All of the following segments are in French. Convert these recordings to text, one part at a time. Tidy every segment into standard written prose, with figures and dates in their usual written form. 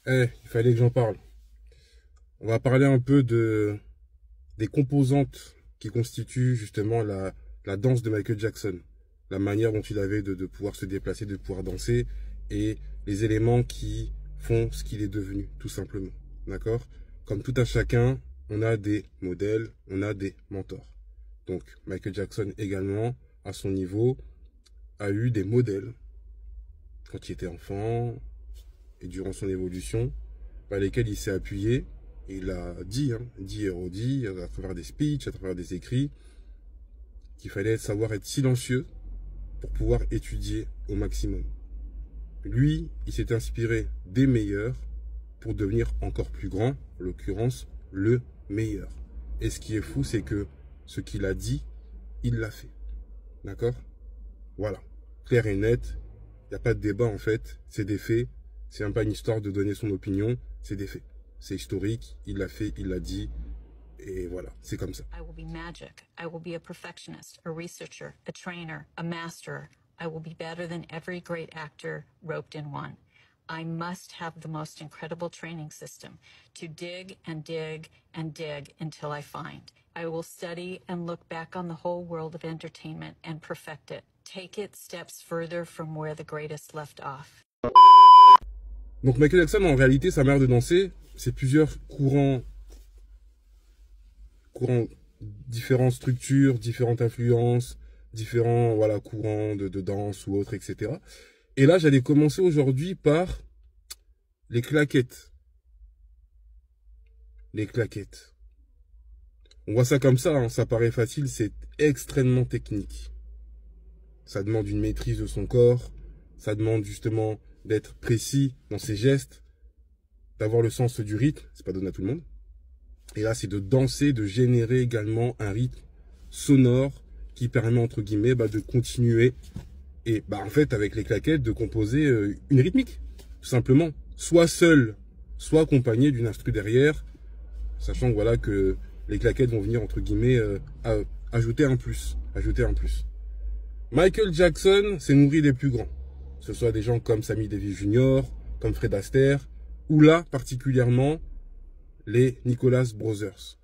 Il fallait que j'en parle. On va parler un peu des composantes qui constituent justement la danse de Michael Jackson. La manière dont il avait de pouvoir se déplacer, de pouvoir danser, et les éléments qui font ce qu'il est devenu, tout simplement. D'accord? Comme tout à chacun, on a des modèles, on a des mentors. Donc, Michael Jackson également, à son niveau, a eu des modèles quand il était enfant et durant son évolution, par lesquels il s'est appuyé. Et il a dit, dit et redit, à travers des speeches, à travers des écrits, qu'il fallait savoir être silencieux pour pouvoir étudier au maximum. Lui, il s'est inspiré des meilleurs pour devenir encore plus grand, en l'occurrence, le meilleur. Et ce qui est fou, c'est que ce qu'il a dit, il l'a fait. D'accord? Voilà. Clair et net. Il n'y a pas de débat, en fait. C'est des faits. C'est même pas une histoire de donner son opinion. C'est des faits. C'est historique. Il l'a fait, il l'a dit. Et voilà. C'est comme ça. I will be magic. I will be a perfectionist, a researcher, a trainer, a master. I will be better than every great actor roped in one. I must have the most incredible training system to dig and dig and dig until I find. I will study and look back on the whole world of entertainment and perfect it. Take it steps further from where the greatest left off. Donc Michael Jackson, en réalité, sa manière de danser, c'est plusieurs courants, différentes structures, différentes influences, différents courants de danse ou autres, etc. Et là, j'allais commencer aujourd'hui par les claquettes. Les claquettes. On voit ça comme ça, ça paraît facile, c'est extrêmement technique. Ça demande une maîtrise de son corps, ça demande justement d'être précis dans ses gestes, d'avoir le sens du rythme, c'est pas donné à tout le monde. Et là, c'est de danser, de générer également un rythme sonore qui permet, entre guillemets, de continuer. Et en fait, avec les claquettes, de composer une rythmique, tout simplement. Soit seul, soit accompagné d'une instru derrière, sachant que, voilà, que les claquettes vont venir, entre guillemets, ajouter un plus. Michael Jackson s'est nourri des plus grands. Que ce soit des gens comme Sammy Davis Jr., comme Fred Astaire, ou là, particulièrement, les Nicholas Brothers.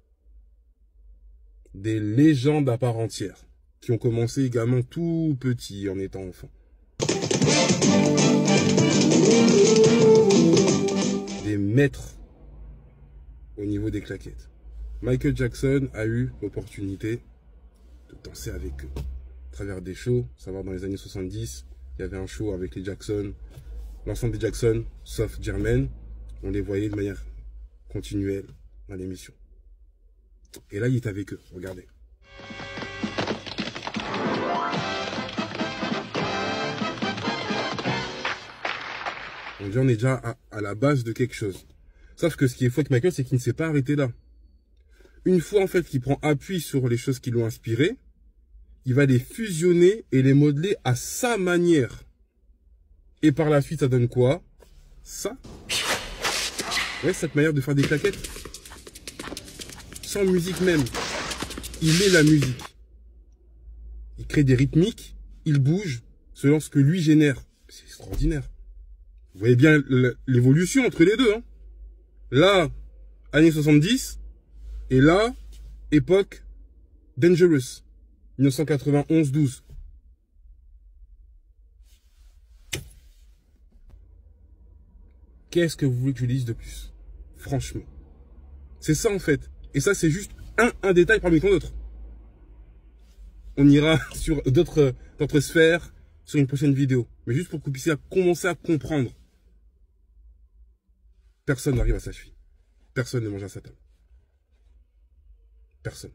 Des légendes à part entière, qui ont commencé également tout petits en étant enfants. Des maîtres au niveau des claquettes. Michael Jackson a eu l'opportunité de danser avec eux. À travers des shows, savoir dans les années 70, il y avait un show avec les Jackson, l'ensemble des Jackson, sauf Jermaine, on les voyait de manière continuelle dans l'émission. Et là, il est avec eux, regardez. On est déjà à la base de quelque chose. Sauf que ce qui est fou avec Michael, c'est qu'il ne s'est pas arrêté là. Une fois, en fait, qu'il prend appui sur les choses qui l'ont inspiré, il va les fusionner et les modeler à sa manière. Et par la suite, ça donne quoi? Ça. Ouais, cette manière de faire des claquettes. Sans musique même. Il est la musique. Il crée des rythmiques, il bouge selon ce que lui génère. C'est extraordinaire. Vous voyez bien l'évolution entre les deux. Là, années 70, et là, époque Dangerous, 1991-12. Qu'est-ce que vous voulez que je dise de plus? Franchement. C'est ça en fait. Et ça, c'est juste un détail parmi tant d'autres. On ira sur d'autres sphères sur une prochaine vidéo. Mais juste pour que vous puissiez commencer à comprendre. Personne n'arrive à sa cheville. Personne ne mange à sa table. Personne.